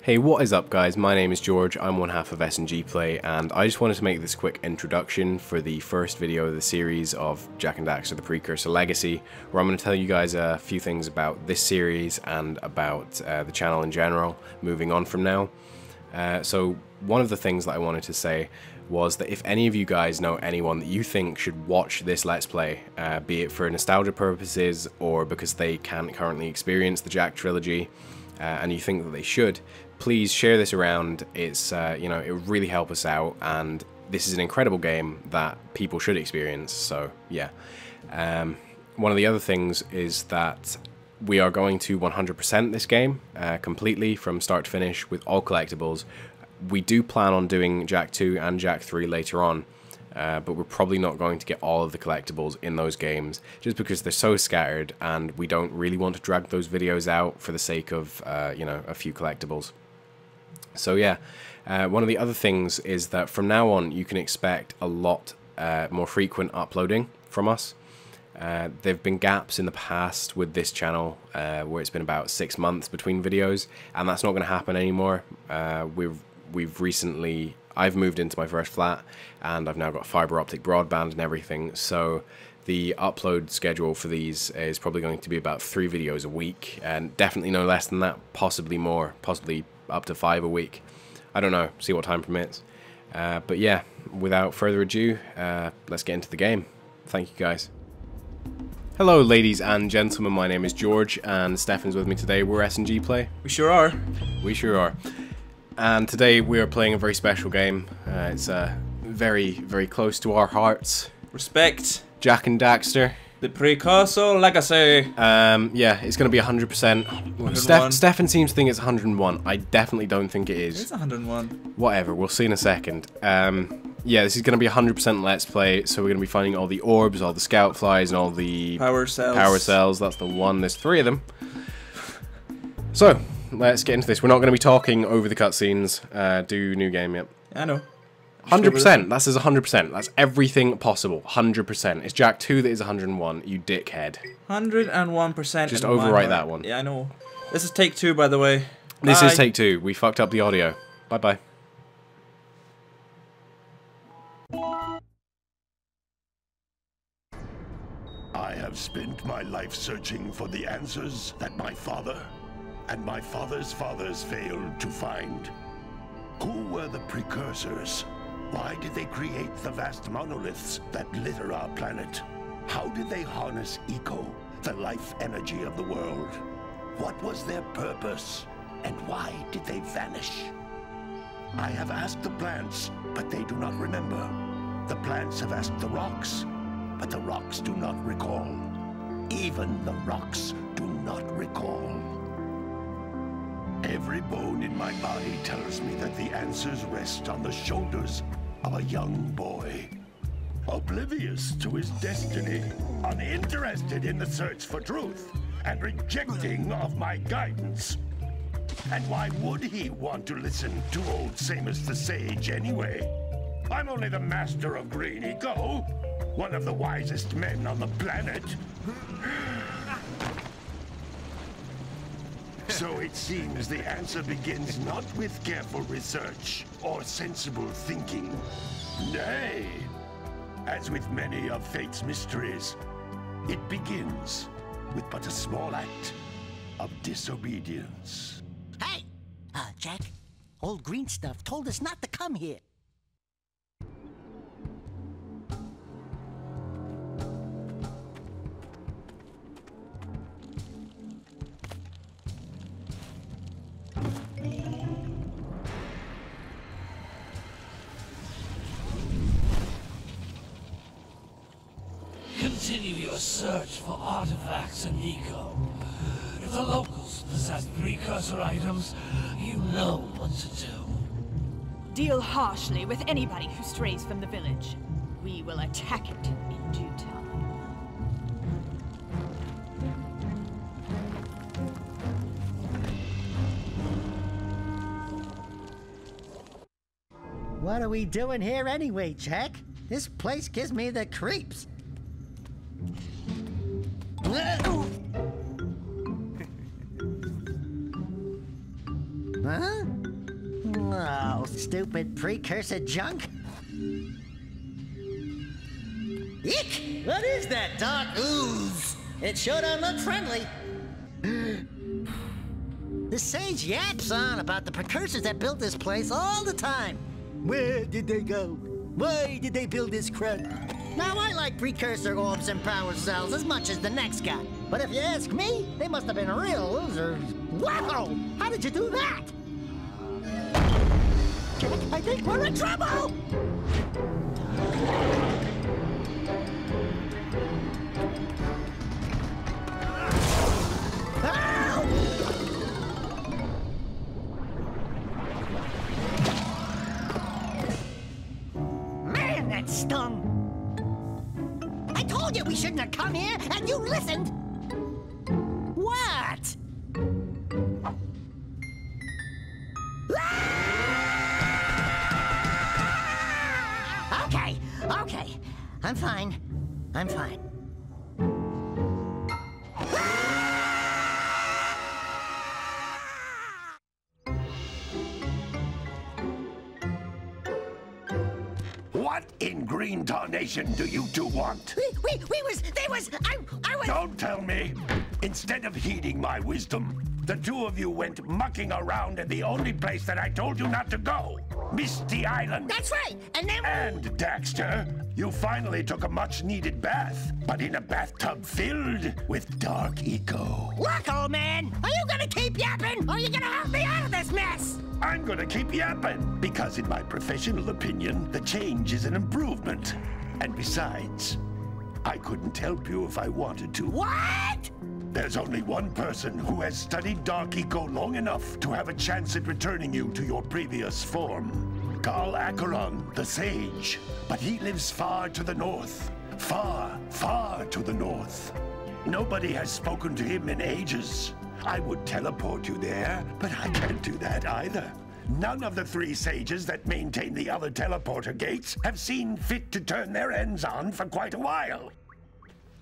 Hey, what is up guys? My name is George, I'm one half of S&G Play, and I just wanted to make this quick introduction for the first video of the series of Jak and Daxter The Precursor Legacy, where I'm going to tell you guys a few things about this series and about the channel in general, moving on from now. So one of the things that I wanted to say was that if any of you guys know anyone that you think should watch this Let's Play, be it for nostalgia purposes or because they can't currently experience the Jak trilogy, and you think that they should, please share this around. It's you know, it would really help us out, and this is an incredible game that people should experience. So yeah, one of the other things is that we are going to 100% this game completely from start to finish with all collectibles. We do plan on doing Jak 2 and Jak 3 later on, but we're probably not going to get all of the collectibles in those games just because they're so scattered, and we don't really want to drag those videos out for the sake of you know, a few collectibles. So yeah, one of the other things is that from now on you can expect a lot more frequent uploading from us. There have been gaps in the past with this channel where it's been about 6 months between videos, and that's not going to happen anymore. I've moved into my first flat, and I've now got fiber optic broadband and everything, so the upload schedule for these is probably going to be about 3 videos a week, and definitely no less than that, possibly more, possibly up to 5 a week. I don't know, see what time permits. But yeah, without further ado, let's get into the game. Thank you guys. Hello ladies and gentlemen, my name is George, and Stefan's with me today. We're S&G Play. We sure are. We sure are. And today we are playing a very special game. It's very, very close to our hearts. Respect. Jak and Daxter. The Precursor Legacy. Yeah, it's going to be 100%. Stefan seems to think it's 101. I definitely don't think it is. It's 101. Whatever, we'll see in a second. Yeah, this is going to be 100% Let's Play, so we're going to be finding all the orbs, all the scout flies, and all the power cells. Power cells, that's the one. There's 3 of them. So, let's get into this. We're not going to be talking over the cutscenes. Do new game, yep. I know. 100%. That says 100%. That's everything possible. 100%. It's Jak 2 that is 101, you dickhead. 101%. Just overwrite that one. Yeah, I know. This is take 2, by the way. This is take 2. We fucked up the audio. Bye-bye. I have spent my life searching for the answers that my father and my father's fathers failed to find. Who were the precursors? Why did they create the vast monoliths that litter our planet? How did they harness eco, the life energy of the world? What was their purpose? And why did they vanish? I have asked the plants, but they do not remember. The plants have asked the rocks, but the rocks do not recall. Even the rocks do not recall. Every bone in my body tells me that the answers rest on the shoulders of a young boy. Oblivious to his destiny, uninterested in the search for truth, and rejecting of my guidance. And why would he want to listen to old Samus the Sage anyway? I'm only the master of green eco, one of the wisest men on the planet. So it seems the answer begins not with careful research or sensible thinking. Nay, as with many of fate's mysteries, it begins with but a small act of disobedience. Hey! Jak, old green stuff told us not to come here. Continue your search for artifacts and eco. If the locals possess precursor items, you know what to do. Deal harshly with anybody who strays from the village. We will attack it in due time. What are we doing here anyway, Jak? This place gives me the creeps. Huh? Oh, stupid precursor junk. Eek! What is that dark ooze? It sure don't look friendly. The sage yaps on about the precursors that built this place all the time. Where did they go? Why did they build this crud? Now, I like precursor orbs and power cells as much as the next guy. But if you ask me, they must have been real losers. Wow! How did you do that? I think we're in trouble! Man, that stung! I told you we shouldn't have come here, and you listened! What? Okay. I'm fine. What in green tarnation do you two want? I was... Don't tell me! Instead of heeding my wisdom, the two of you went mucking around in the only place that I told you not to go, Misty Island. That's right, and then... And, Daxter, you finally took a much-needed bath, but in a bathtub filled with dark eco. Look, old man, are you gonna keep yapping, or are you gonna help me out of this mess? I'm gonna keep yapping, because in my professional opinion, the change is an improvement. And besides, I couldn't help you if I wanted to. What? There's only one person who has studied Dark Eco long enough to have a chance at returning you to your previous form. Carl Acheron, the Sage. But he lives far to the north. Far, far to the north. Nobody has spoken to him in ages. I would teleport you there, but I can't do that either. None of the three sages that maintain the other teleporter gates have seen fit to turn their ends on for quite a while.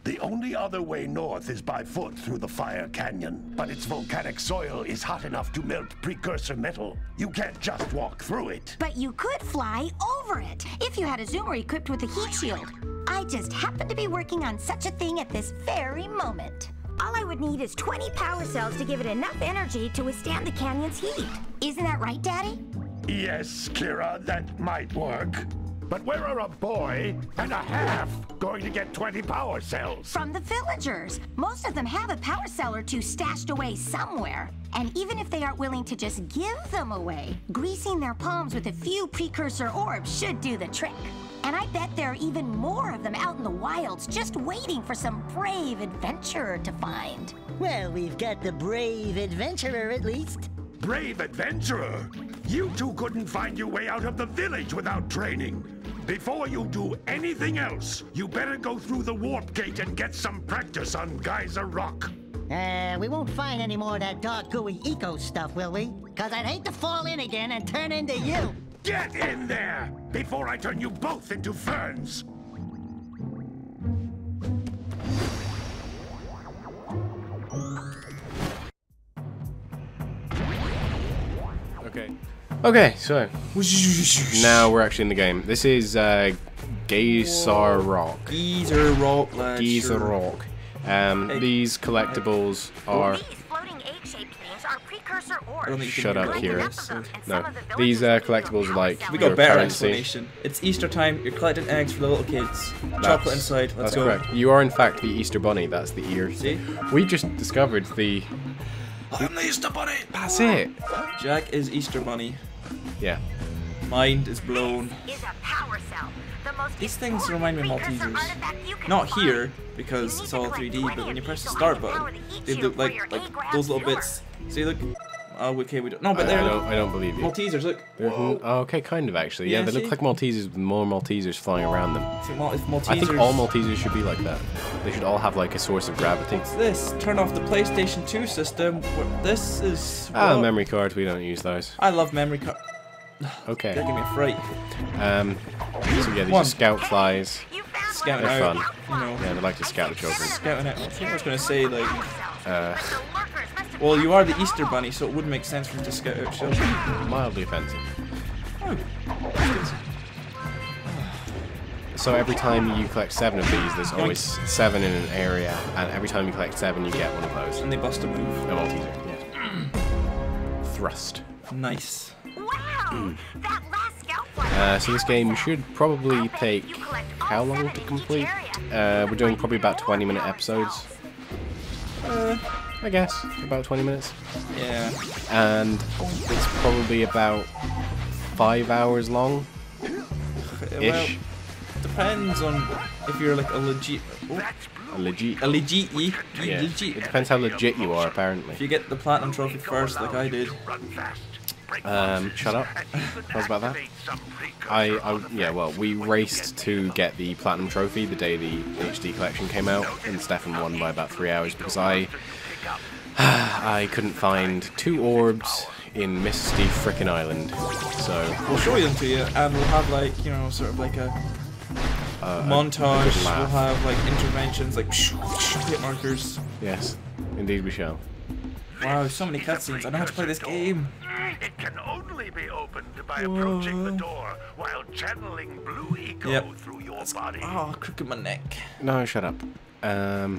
The only other way north is by foot through the Fire Canyon, but its volcanic soil is hot enough to melt precursor metal. You can't just walk through it. But you could fly over it if you had a zoomer equipped with a heat shield. I just happen to be working on such a thing at this very moment. All I would need is 20 power cells to give it enough energy to withstand the canyon's heat. Isn't that right, Daddy? Yes, Kira, that might work. But where are a boy and a half going to get 20 power cells? From the villagers. Most of them have a power cell or two stashed away somewhere. And even if they aren't willing to just give them away, greasing their palms with a few precursor orbs should do the trick. And I bet there are even more of them out in the wilds just waiting for some brave adventurer to find. Well, we've got the brave adventurer at least. Brave adventurer? You two couldn't find your way out of the village without training. Before you do anything else, you better go through the warp gate and get some practice on Geyser Rock. We won't find any more of that dark gooey eco stuff, will we? Cause I'd hate to fall in again and turn into you. Get in there before I turn you both into ferns. Okay, so now we're actually in the game. This is Geyser Rock. Geyser Rock, lads. Geyser Rock. These collectibles are... These floating egg-shaped things are precursor orbs. Shut up, Kira. And No, some of the these villagers collectibles are like We got your better currency. explanation. It's Easter time. You're collecting eggs for the little kids. Chocolate inside. Let's That's go. correct. You are in fact the Easter Bunny. That's the ear. See? We just discovered the... I'm the Easter Bunny. That's it. Jack is Easter Bunny. Yeah. Mind is blown. is a power cell. The most These things important remind me of precursor Maltesers. artifact you can Not find. here, because You it's need all to collect 3D, 20 but when you of press these the so I start can power button, the heat they shield look for like your A-grab those little sewer. bits. See, look. Oh, okay, we don't. No, but I they're don't believe you. Maltesers. Look. Okay, kind of actually. Yeah, Yeah, they look see? like Maltesers with more Maltesers flying around them. If Maltesers. I think all Maltesers should be like that. They should all have like a source of gravity. What's this? Turn off the PlayStation 2 system. This is. Ah, well, memory cards. We don't use those. I love memory card. Okay. That gave me a fright. So yeah, these One. are scout flies. You found Scouting They're out. fun. You know, Yeah, they like to scout the children. scouting out. I think I was gonna say like. But the lurkers must have Well, you are the Easter Bunny, so it would make sense for you to scout out children. Mildly offensive. So every time you collect 7 of these, there's always 7 in an area, and every time you collect 7, you get one of those. And they bust a move. A Malteser, yes. Thrust. Nice. Wow! That last scout So this game should probably take how long to complete? We're doing probably about 20-minute episodes. I guess about 20 minutes. Yeah. And it's probably about 5 hours long. Well, depends on if you're like a legit. Yeah. It depends how legit you are, apparently. If you get the platinum trophy first, like I did. Shut up. How's about that? Yeah, well, we raced to get the platinum trophy the day the HD collection came out, and Stefan won by about 3 hours because I couldn't find 2 orbs in Misty frickin' Island. So we'll show them to you, and we'll have like, you know, sort of like a montage. We'll have like interventions, like hit markers. Yes, indeed we shall. Wow, so many cutscenes. I know how to play this game. It can only be opened by approaching the door while channeling blue eco through your body. Oh, crook in my neck. No, shut up. I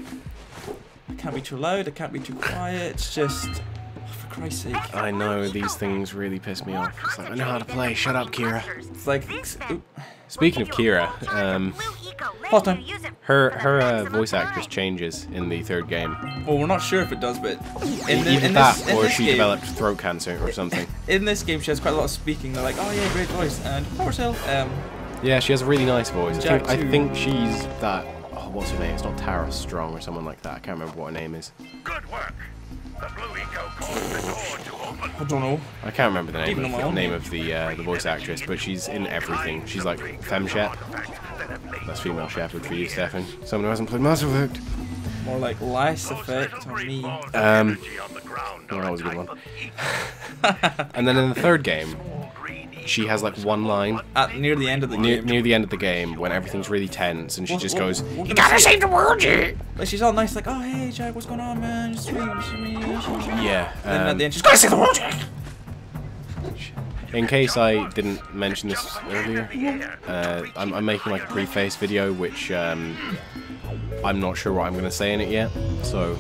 can't be too loud, I can't be too quiet, it's just... Oh, for Christ's sake. I know, these things really piss me off. It's like, I know how to play, shut up, Kira. It's like... Speaking of Kira, pause time. her voice actress changes in the 3rd game. Well, we're not sure if it does, but... Or she developed throat cancer or something. In this game, she has quite a lot of speaking. They're like, oh yeah, great voice, and power cell. Yeah, she has a really nice voice. I Jak think she's that... Oh, what's her name? It's not Tara Strong or someone like that. I can't remember what her name is. Good work. The blue eco caused the door to open. I don't know. I can't remember the name of the voice actress, but she's in everything. She's like Femme Chef. That's female shepherd for you, Stefan. Someone who hasn't played Mass Effect. More like Lice Effect on me. That was a good one. And then in the 3rd game, she has like one line at near the end of the game. Near the end of the game, when everything's really tense, and she just goes, "You gotta save the world, Jack!" Like she's all nice, like, "Oh hey, Jack, what's going on, man? Just yeah. And at the end, she's gotta save the world, Jack. In case I didn't mention this earlier, I'm making like a preface video, which I'm not sure what I'm going to say in it yet. So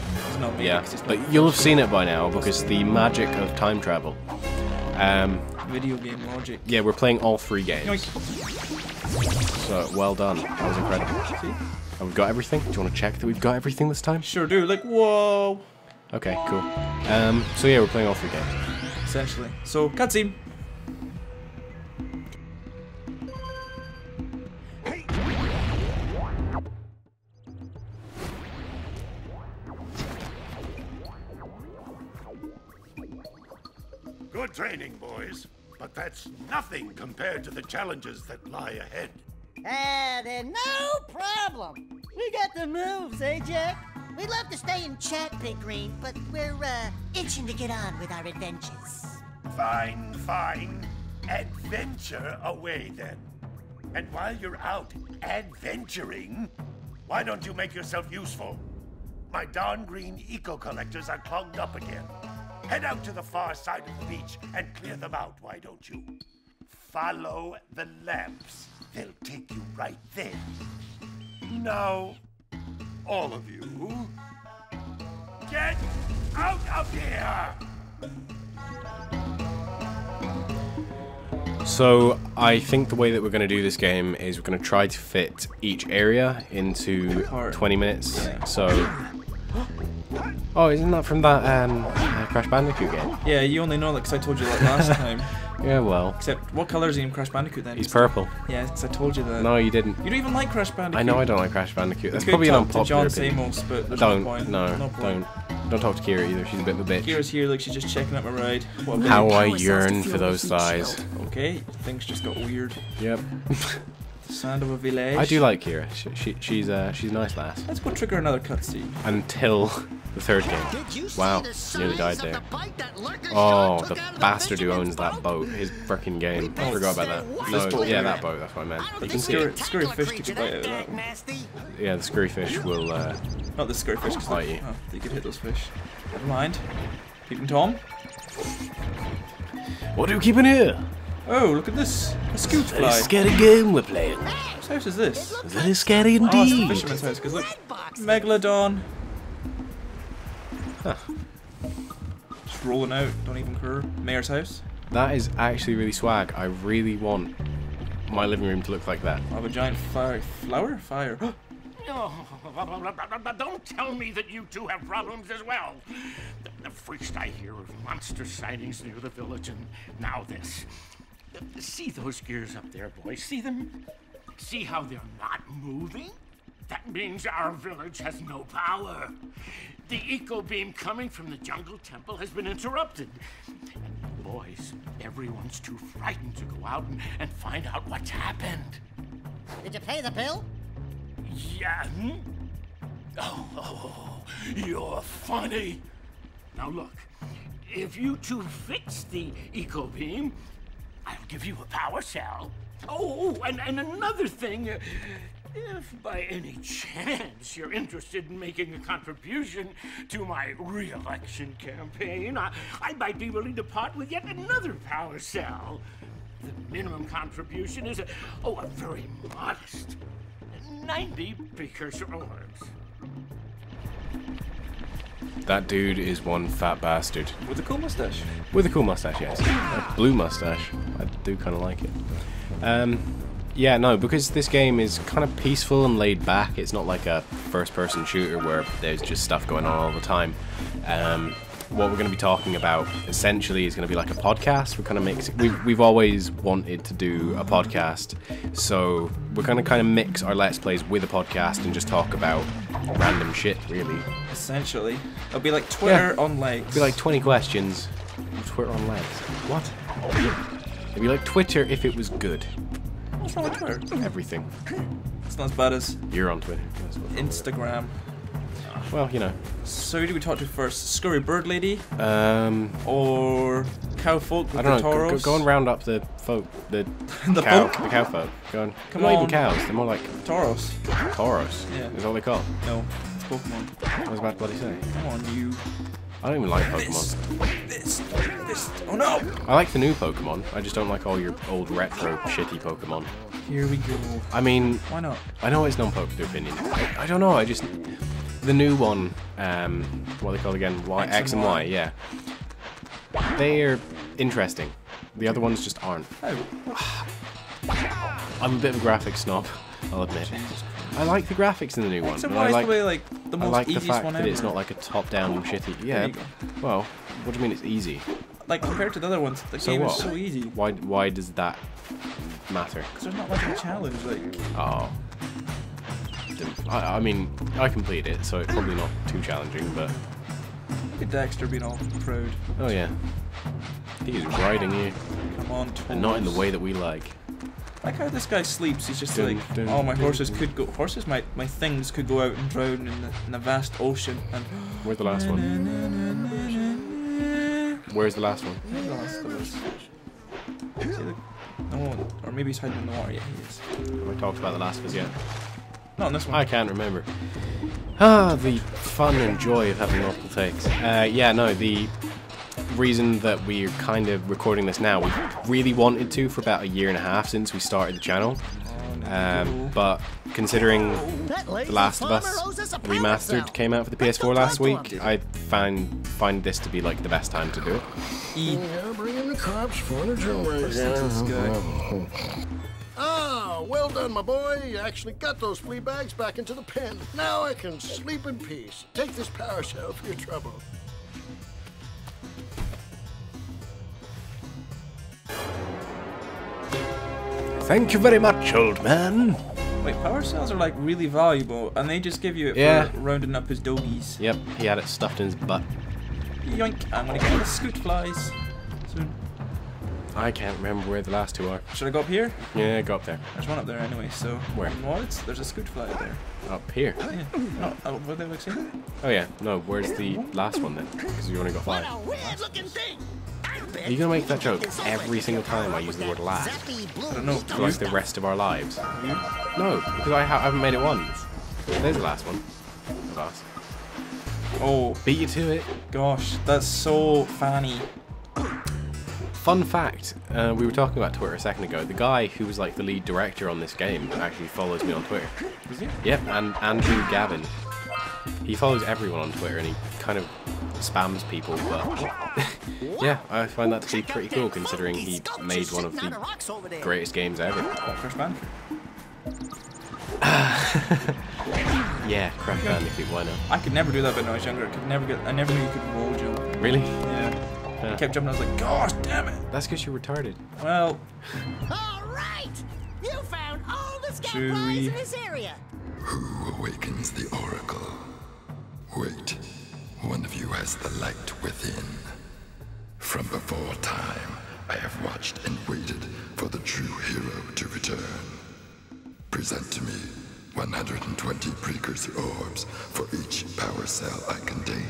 yeah, but you'll have seen it by now because the magic of time travel. Video game logic. Yeah, we're playing all 3 games. So well done. That was incredible. See? And we've got everything. Do you want to check that we've got everything this time? Sure do. Like, whoa. Okay, cool. So yeah, we're playing all 3 games. Essentially. So cutscene. Good training, boys. But that's nothing compared to the challenges that lie ahead. Then no problem. We got the moves, eh, Jack? We'd love to stay and chat, Big Green, but we're, itching to get on with our adventures. Fine, fine. Adventure away, then. And while you're out adventuring, why don't you make yourself useful? My darn green eco-collectors are clogged up again. Head out to the far side of the beach and clear them out, why don't you? Follow the lamps. They'll take you right there. Now, all of you, get out of here! So I think the way that we're going to do this game is we're going to try to fit each area into 20 minutes. So... Oh, isn't that from that Crash Bandicoot game? Yeah, you only know that because I told you that last time. Yeah, well. Except, what colour is he in Crash Bandicoot then? He's purple. Yeah, because I told you that. No, you didn't. You don't even like Crash Bandicoot. I know I don't like Crash Bandicoot. That's It's probably an good to talk to unpopular John opinion. Samos, but there's Don't. no point. No, point. Don't talk to Kira either. She's a bit of a bitch. Kira's here like she's just checking out my ride. How I yearn for those thighs. Okay, things just got weird. Yep. The sound of a village. I do like Kira. She's a nice lass. Let's go trigger another cutscene. Until the 3rd game. Wow, nearly died there. Oh, the bastard who owns that boat. His frickin' game. I forgot about that. No, yeah, that boat. That's what I meant. You can see it. Scurry fish took a bite out of that one. Yeah, the scurry fish will. Not the scurry fish. Bite you. Oh, you could hit those fish. Never mind. Peeping Tom. What do you keep in here? Oh, look at this. A scoot Very fly. scary game we're playing. Whose house is this? Very scary Oh, it's the indeed. fisherman's house, because look. Megalodon. Huh. Just rolling out, don't even care. Mayor's house. That is actually really swag. I really want my living room to look like that. I have a giant fire. Flower? Fire. Oh, don't tell me that you two have problems as well. The first I hear of monster sightings near the village, and now this. See those gears up there, boys? See them? See how they're not moving? That means our village has no power. The eco beam coming from the jungle temple has been interrupted. And boys, everyone's too frightened to go out and find out what's happened. Did you pay the bill? Yeah. Oh, you're funny. Now look, if you two fix the eco beam, I'll give you a power cell. Oh, and another thing, if by any chance you're interested in making a contribution to my re-election campaign, I might be willing to part with yet another power cell. The minimum contribution is a very modest 90 precursor orbs. That dude is one fat bastard. With a cool mustache. With a cool mustache, yes. A blue mustache. I do kind of like it. Yeah, no, because this game is kind of peaceful and laid back. It's not like a first-person shooter where there's just stuff going on all the time. What we're going to be talking about essentially is going to be like a podcast. We're kind of mixing. We've always wanted to do a podcast, so we're going to kind of mix our Let's Plays with a podcast and just talk about random shit, really. Essentially. It'll be like Twitter on legs. It'll be like 20 questions. Twitter on legs. What? It'd be like Twitter if it was good. What's wrong with Twitter? Everything. It's not as bad as You're on Twitter. Instagram. Well, you know. So who do we talk to first? Scurry Bird Lady? Or Cowfolk with I don't the know. Tauros? Go and round up the folk. The The cow. folk? The cow folk. Go on. Come They're not on. even cows. They're more like Tauros. Tauros. Yeah. Is that what they call? No, it's Pokemon. I was about to bloody say. Come on, you. I don't even like Pokemon. This. Oh no! I like the new Pokemon. I just don't like all your old retro shitty Pokemon. Here we go. I mean, Why not? I know it's non-popular opinion. I don't know. I just the new one. What are they called again? X and Y. Yeah. They're interesting. The other ones just aren't. Oh. I'm a bit of a graphics snob, I'll admit. I like the graphics in the new one. X and but Y I is like, the way, like, the I most like the easiest fact one that ever. it's not like a top-down shitty. Yeah. There you go. Well, what do you mean it's easy? Like, compared to the other ones, the So game what? is so easy. Why does that matter? Because there's not much of a challenge, like... Oh. I mean, I completed it, so it's probably not too challenging, but... Look at Daxter being all proud. Oh yeah. He is riding you, Come on, and not in the Tauros. way that we like. Like how this guy sleeps, he's just Dun, like, dun, oh, my dun, horses dun. could go... Horses, my things could go out and drown in the vast ocean, and... Where's the last one? Where's the last one? Where's the last of us? See the... No, or maybe he's hiding in the water. Yeah, he is. Have I talked about the last of us yet? Not in this one. I can't remember. Ah, the fun and joy of having multiple takes. Yeah, no, the reason that we're kind of recording this now, we really wanted to for about 1.5 years since we started the channel. But considering The Last of Us Remastered came out for the PS4 last week, I find this to be like the best time to do it. Yeah, bringing the cops for the jewelry. This guy. Ah, well done, my boy. You actually got those flea bags back into the pen. Now I can sleep in peace. Take this power cell for your trouble. Thank you very much, old man. Wait, power cells are like really valuable, and they just give you it Yeah. for rounding up his doggies. Yep, he had it stuffed in his butt. Yoink! I'm gonna get the scoot flies soon. I can't remember where the last two are. Should I go up here? Yeah, go up there. There's one up there anyway. So Where? What? There's a scoot fly up there. Up here. Yeah. No, oh, what did I say? Oh yeah, no, where's the last one then? Because you only got 5. What a weird-looking thing. Are you gonna make that joke every single time I use the word last? I don't know. For like the rest of our lives? No, because I haven't made it once. There's the last one. Of us. Oh Beat you to it. gosh, that's so funny. Fun fact, we were talking about Twitter a second ago. The guy who was like the lead director on this game actually follows me on Twitter. Is he? Yep, and Andrew Gavin. He follows everyone on Twitter and he kind of spams people, but yeah, I find that to be pretty cool considering he made one of the greatest games ever. Crash Bandicoot. Yeah, Crash Bandicoot, why not? I could never do that when I was younger. I never knew you could roll jump. Really? Yeah. I kept jumping, I was like, gosh, damn it. That's because you're retarded. Well. All right, you found all the scout flies in this area. Who awakens the oracle? Wait, one of you has the light within. From before time, I have watched and waited for the true hero to return. Present to me 120 precursor orbs for each power cell I contain.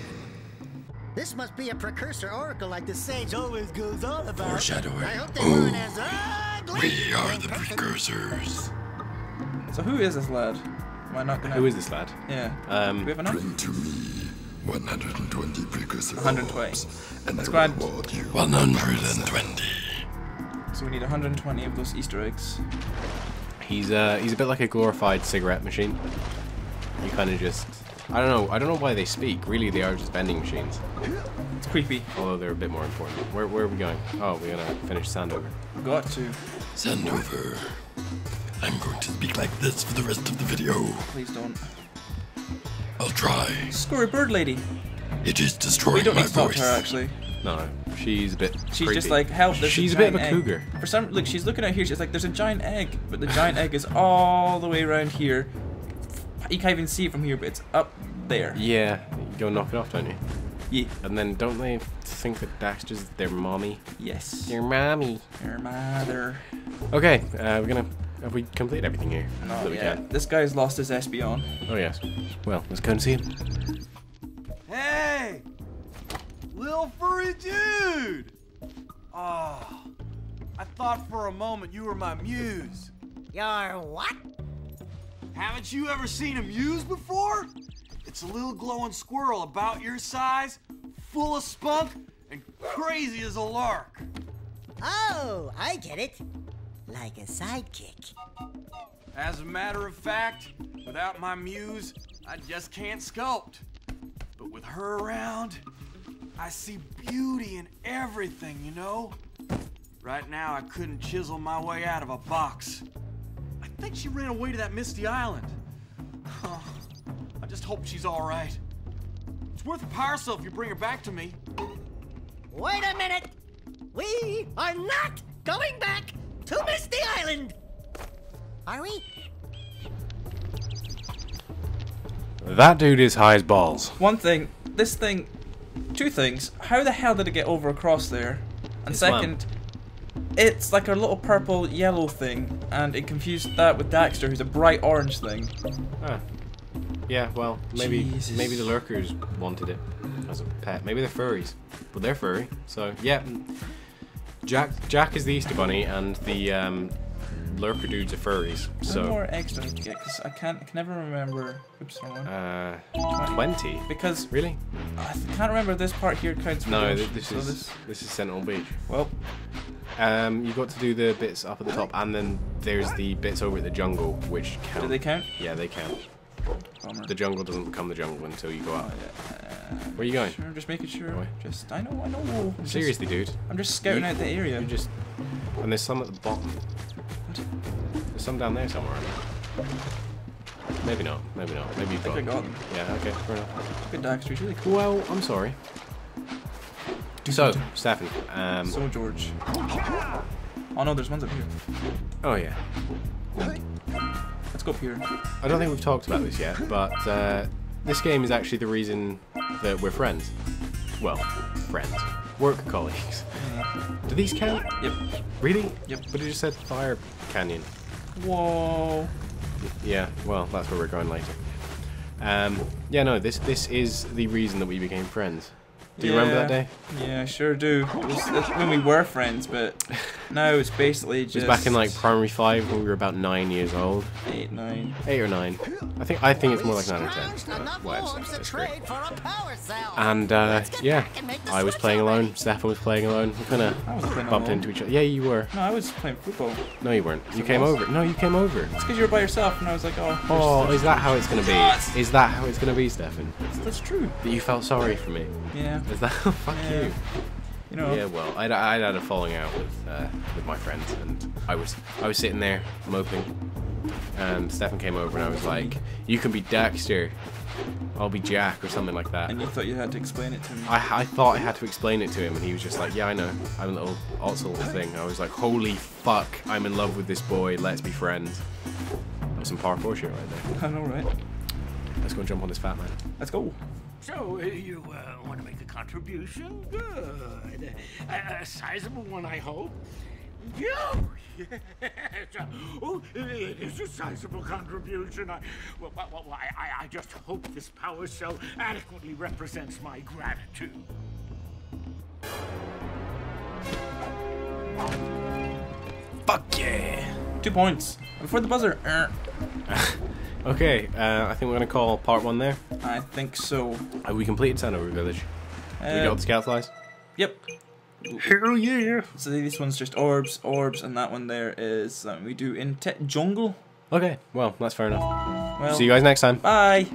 This must be a precursor oracle like the sage always goes on about. Foreshadowing. I hope they weren't as ugly. We are the precursors. So who is this lad? Am I not gonna... Who is this lad? Yeah. Do we have enough? Bring to me 120 precursor 120. orbs, and That's I will grand. reward you 120. So we need 120 of those Easter eggs. He's a bit like a glorified cigarette machine. You kind of just... I don't know why they speak. Really, they are just vending machines. It's creepy. Although they're a bit more important. Where are we going? Oh, we're gonna finish Sandover. Got to. Sandover. I'm going to speak like this for the rest of the video. Please don't. I'll try. Scurry bird lady. It is destroying We don't my need to talk voice. to her actually. No, she's a bit She's creepy. just like, help, there's She's a a bit of a giant egg. cougar. For some, look, she's looking out here, she's like, there's a giant egg, but the giant egg is all the way around here. You can't even see it from here, but it's up there. Yeah, you go knock it off, don't you? Yeah. And then don't they think that Daxter's their mommy? Yes. Their mommy. Your mother. Okay, have we completed everything here? No, that we yeah. can? This guy's lost his Espeon. Oh yes. Well, let's go and see him. Hey! Little furry dude! Oh, I thought for a moment you were my muse. Your what? Haven't you ever seen a muse before? It's a little glowing squirrel about your size, full of spunk, and crazy as a lark. Oh, I get it. Like a sidekick. As a matter of fact, without my muse, I just can't sculpt. But with her around, I see beauty in everything, you know? Right now, I couldn't chisel my way out of a box. I think she ran away to that misty island. Oh, I just hope she's all right. It's worth a power cell if you bring her back to me. Wait a minute! We are not going back to Misty Island! Are we? That dude is high as balls. One thing, this thing, two things. How the hell did it get over across there? And It's second, it's like a little purple yellow thing, and it confused that with Daxter, who's a bright orange thing. Ah. Yeah, well, maybe Jesus. maybe the lurkers wanted it as a pet. Maybe they're furries, but they're furry. So yeah, Jack is the Easter Bunny, and the lurker dudes are furries. One So more eggs do I need to get, because I can never remember. Oops, wrong one. 20. Because Really? I can't remember this part here counts. for No, those, this so is Sentinel Beach. Well, You got to do the bits up at the top, and then there's the bits over at the jungle, which count. do they count? Yeah, they count. Bummer. The jungle doesn't become the jungle until you go up. Where are you going? Sure, just making sure. Why? Just, I know. I'm just- Seriously, dude. I'm just scouting out the area. You just, and there's some at the bottom. There's some down there somewhere. Maybe not. Maybe not. Maybe you've I think got. I got them. Yeah. Okay. Fair enough. Good Daxter, he's really cool. Well, I'm sorry. So, Stefan. So George. Oh no, there's ones up here. Oh yeah. Let's go up here. I don't think we've talked about this yet, but this game is actually the reason that we're friends. Well, friends. Work colleagues. Do these count? Yep. Really? Yep. But it just said Fire Canyon. Whoa. Yeah, well, that's where we're going later. Yeah, no, this is the reason that we became friends. Do you remember that day? Yeah, I sure do. It was when we were friends, but now it's basically just... It was back in like primary 5 when we were about 9 years old. 8, 9. 8 or 9. I think it's more like 9 or 10. That's great. And yeah, I was playing alone. Stefan was playing alone. We kind of bumped into each other. Yeah, you were. No, I was playing football. No, you weren't. You came over. No, you came over. It's because you were by yourself, and I was like, oh. Oh, is that how it's gonna be? Is that how it's gonna be, Stefan? That's true. That you felt sorry for me? Yeah. Is that? Fuck you. You know. Yeah, well, I'd had a falling out with my friends, and I was sitting there moping, and Stefan came over, and I was like, "You can be Daxter, I'll be Jak," or something like that. And you thought you had to explain it to me. I thought I had to explain it to him, and he was just like, "Yeah, I know. I'm a little little thing." I was like, "Holy fuck! I'm in love with this boy. Let's be friends." That was some parkour shit right there. I know, right? Let's go and jump on this fat man. Let's go. So, you want to make a contribution? Good. A sizable one, I hope. Yes. Oh, it is a sizable contribution. I just hope this power cell adequately represents my gratitude. Fuck yeah! 2 points. Before the buzzer. Okay, I think we're gonna call part 1 there. I think so. We completed Sanover Village. Did we get all the scout flies? Yep. Hell yeah! So this one's just orbs, and that one there is we do in jungle. Okay, well, that's fair enough. Well, see you guys next time. Bye!